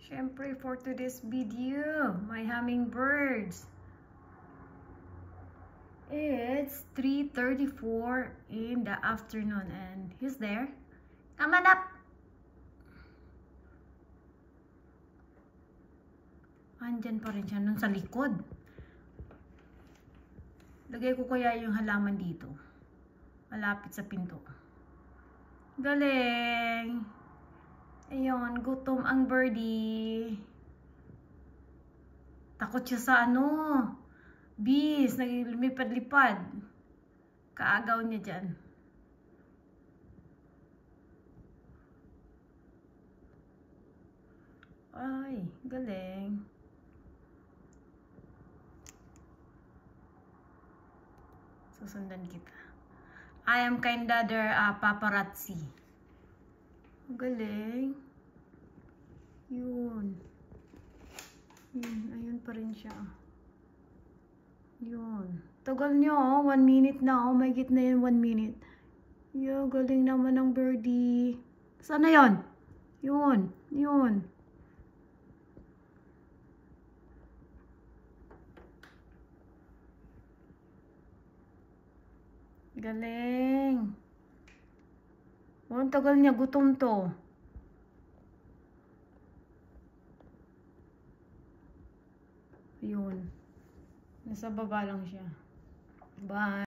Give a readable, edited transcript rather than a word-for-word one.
Syempre, for today's video, my hummingbirds. It's 3:34 in the afternoon and he's there. Come on up! Andyan pa rin siya nun sa likod. Lagay ko kaya yung halaman dito. Malapit sa pinto. Galing! Ayun, gutom ang birdie. Takot siya sa bees, lumipad-lipad. Kaagaw niya dyan. Ay, galing. Susundan kita. I am kinda their paparazzi. Galing. Yun. Ayun pa rin siya. Yun. Tagal niyo, 1 minute na. May gitna yun, 1 minute. Yo, galing naman ng birdie. Sana yun? Yun. Yun. Galing. Ang tagal niya, gutom to. Yun. Nasa baba lang siya. Bye.